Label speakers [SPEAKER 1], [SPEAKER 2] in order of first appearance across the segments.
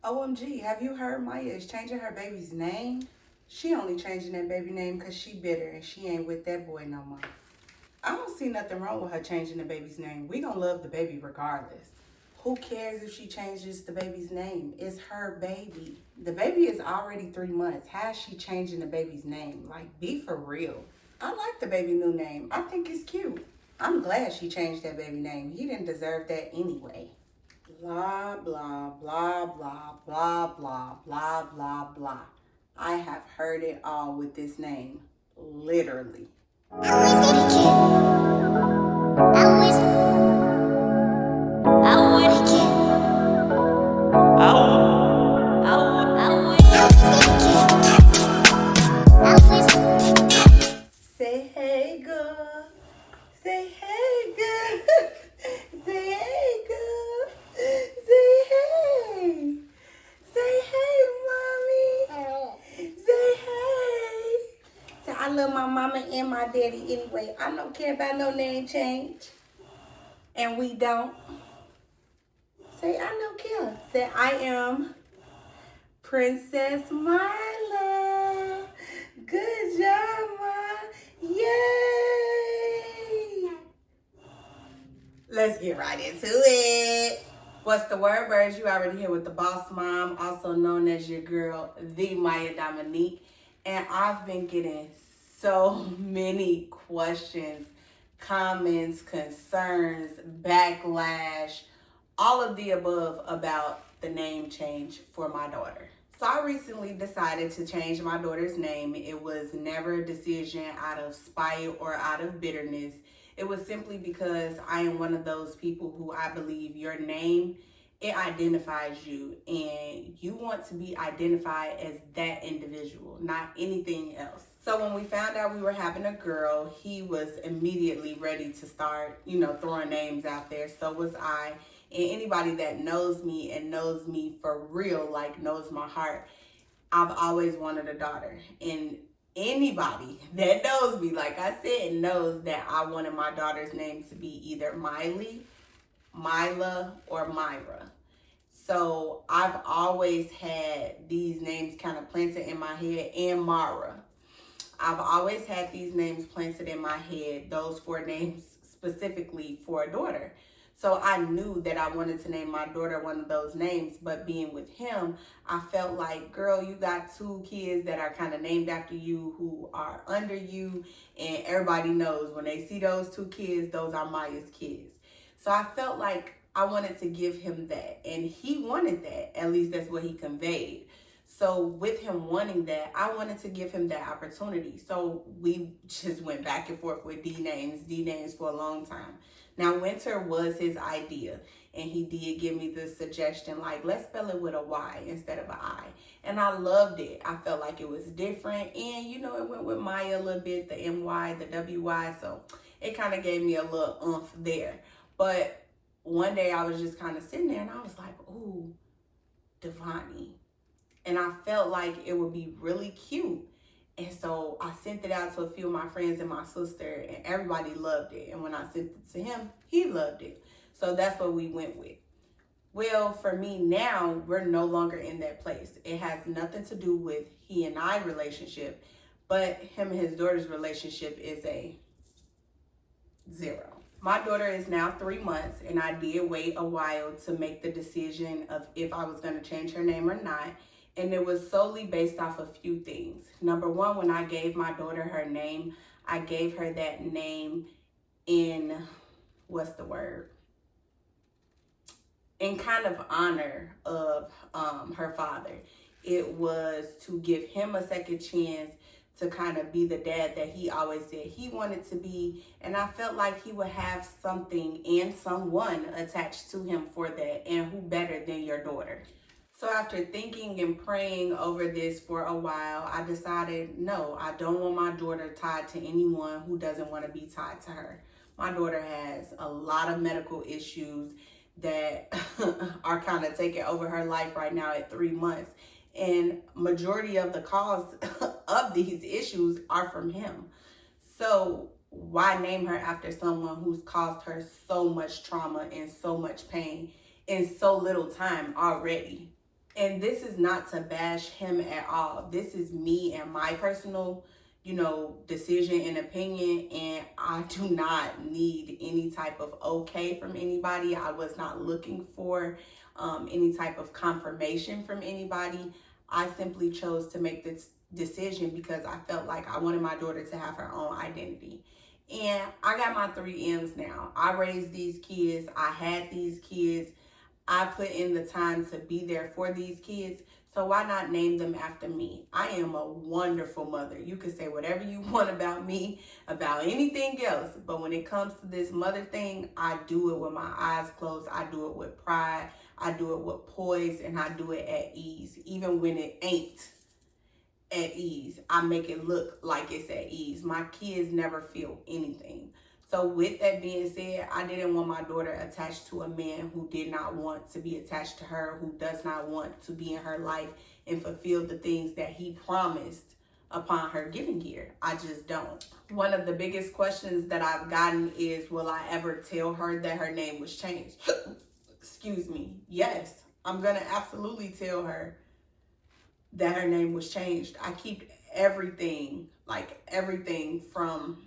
[SPEAKER 1] OMG, have you heard Maya is changing her baby's name? She only changing that baby name because she bitter and she ain't with that boy no more. I don't see nothing wrong with her changing the baby's name. We gonna love the baby regardless. Who cares if she changes the baby's name? It's her baby. The baby is already 3 months. How is she changing the baby's name? Like, be for real. I like the baby new name. I think it's cute. I'm glad she changed that baby name. He didn't deserve that anyway. Blah, blah, blah, blah, blah, blah, blah, blah, blah. I have heard it all with this name. Literally. Say hey, girl. Say hey, girl. Say hey, girl. Say hey. Say hey, mommy. Say hey. Say I love my mama and my daddy anyway. I don't care about no name change. And we don't. Say I don't care. Say I am Princess Marla. Good job, Ma. Yay! Let's get right into it. What's the word, birds? You already here with the boss mom, also known as your girl, the Maya Dominique. And I've been getting so many questions, comments, concerns, backlash, all of the above about the name change for my daughter. So I recently decided to change my daughter's name. It was never a decision out of spite or out of bitterness. It was simply because I am one of those people who I believe your name, it identifies you, and you want to be identified as that individual, not anything else. So when we found out we were having a girl, he was immediately ready to start, throwing names out there. So was I. And anybody that knows me and knows me for real, like knows my heart, I've always wanted a daughter. And anybody that knows me, like I said, knows that I wanted my daughter's name to be either Miley, Mila, or Myra. So I've always had these names kind of planted in my head, and Mara. I've always had these names planted in my head, those four names specifically for a daughter. So I knew that I wanted to name my daughter one of those names, but being with him, I felt like, girl, you got two kids that are kind of named after you who are under you, and everybody knows when they see those two kids, those are Maya's kids. So I felt like I wanted to give him that, and he wanted that. At least that's what he conveyed. So with him wanting that, I wanted to give him that opportunity. So we just went back and forth with D names for a long time. Now, Winter was his idea, and he did give me the suggestion, like, let's spell it with a Y instead of an I. And I loved it. I felt like it was different. And, it went with Maya a little bit, the MY, the WY. So it kind of gave me a little oomph there. But one day I was just kind of sitting there, and I was like, ooh, Devani. And I felt like it would be really cute. And so I sent it out to a few of my friends and my sister, and everybody loved it. And when I sent it to him, he loved it. So that's what we went with. Well, for me now, we're no longer in that place. It has nothing to do with he and I relationship, but him and his daughter's relationship is a 0. My daughter is now 3 months, and I did wait a while to make the decision of if I was going to change her name or not. And it was solely based off a few things. Number one, when I gave my daughter her name, I gave her that name in, in kind of honor of her father. It was to give him a second chance to kind of be the dad that he always said he wanted to be. And I felt like he would have something and someone attached to him for that. And who better than your daughter? So after thinking and praying over this for a while, I decided, no, I don't want my daughter tied to anyone who doesn't want to be tied to her. My daughter has a lot of medical issues that are kind of taking over her life right now at 3 months. And majority of the cause of these issues are from him. So why name her after someone who's caused her so much trauma and so much pain in so little time already? And this is not to bash him at all. This is me and my personal, decision and opinion. And I do not need any type of okay from anybody. I was not looking for any type of confirmation from anybody. I simply chose to make this decision because I felt like I wanted my daughter to have her own identity. And I got my 3 M's now. I raised these kids. I had these kids. I put in the time to be there for these kids. So why not name them after me? I am a wonderful mother. You can say whatever you want about me, about anything else. But when it comes to this mother thing, I do it with my eyes closed. I do it with pride. I do it with poise, and I do it at ease. Even when it ain't at ease, I make it look like it's at ease. My kids never feel anything. So with that being said, I didn't want my daughter attached to a man who did not want to be attached to her, who does not want to be in her life and fulfill the things that he promised upon her giving here. I just don't. One of the biggest questions that I've gotten is, will I ever tell her that her name was changed? Excuse me. Yes, I'm going to absolutely tell her that her name was changed. I keep everything from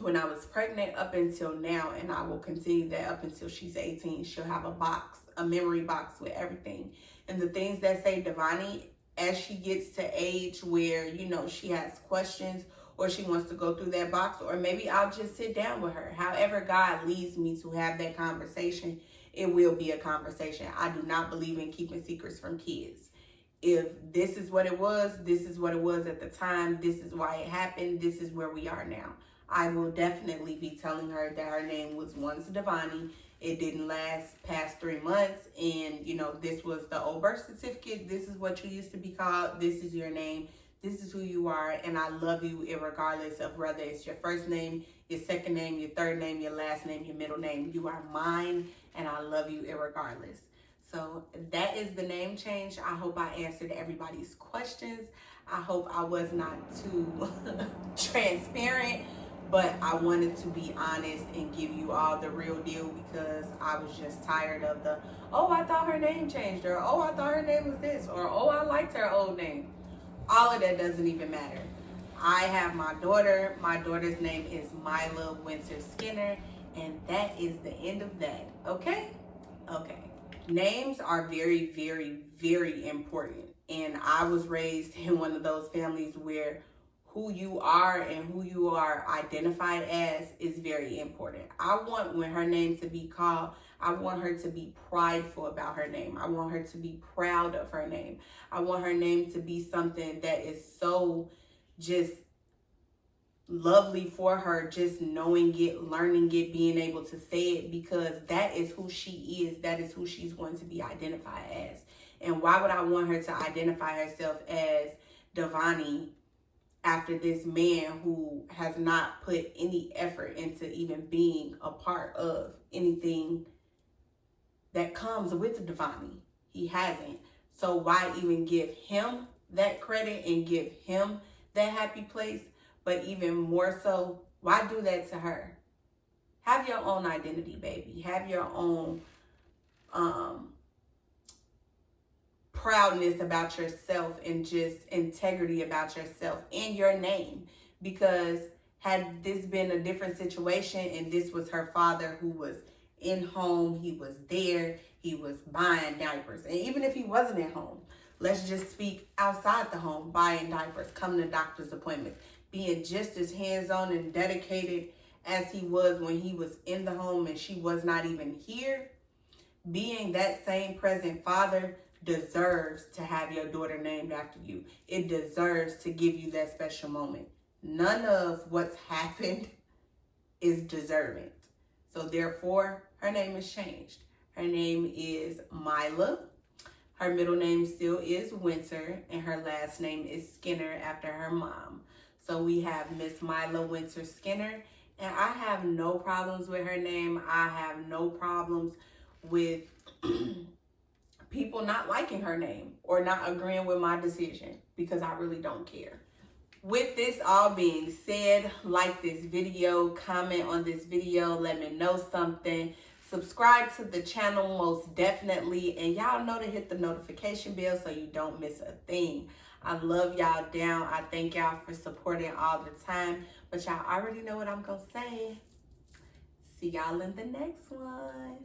[SPEAKER 1] when I was pregnant up until now, and I will continue that up until she's 18. She'll have a memory box with everything. And the things that say Devani, as she gets to age where, she has questions or she wants to go through that box, or maybe I'll just sit down with her. However God leads me to have that conversation, it will be a conversation. I do not believe in keeping secrets from kids. If this is what it was, this is what it was at the time, this is why it happened, this is where we are now. I will definitely be telling her that her name was once Devani. It didn't last past 3 months. And, this was the old birth certificate. This is what you used to be called. This is your name. This is who you are. And I love you regardless of whether it's your first name, your second name, your third name, your last name, your middle name. You are mine, and I love you regardless. So that is the name change. I hope I answered everybody's questions. I hope I was not too transparent. But I wanted to be honest and give you all the real deal because I was just tired of the, oh, I thought her name changed, or oh, I thought her name was this, or oh, I liked her old name. All of that doesn't even matter. I have my daughter. My daughter's name is Mila Winter Skinner, and that is the end of that. Okay? Okay. Names are very, very, very important. And I was raised in one of those families where who you are and who you are identified as is very important. I want when her name to be called, I want her to be prideful about her name. I want her to be proud of her name. I want her name to be something that is so just lovely for her, just knowing it, learning it, being able to say it, because that is who she is. That is who she's going to be identified as. And why would I want her to identify herself as Devani after this man who has not put any effort into even being a part of anything that comes with Devani? He hasn't. So why even give him that credit and give him that happy place? But even more so, why do that to her? Have your own identity, baby. Have your own proudness about yourself and just integrity about yourself and your name. Because had this been a different situation and this was her father who was in home, he was there, he was buying diapers. And even if he wasn't at home, let's just speak outside the home, buying diapers, coming to doctor's appointments, being just as hands-on and dedicated as he was when he was in the home and she was not even here. Being that same present father deserves to have your daughter named after you. It deserves to give you that special moment. None of what's happened is deserving. So therefore, her name is changed. Her name is Mila. Her middle name still is Winter, and her last name is Skinner after her mom. So we have Miss Mila Winter Skinner, and I have no problems with her name. I have no problems with people not liking her name or not agreeing with my decision, because I really don't care. With this all being said, like this video, comment on this video, let me know something, Subscribe to the channel most definitely. And y'all know to hit the notification bell so you don't miss a thing. I love y'all down. I thank y'all for supporting all the time. But y'all already know what I'm going to say. See y'all in the next one.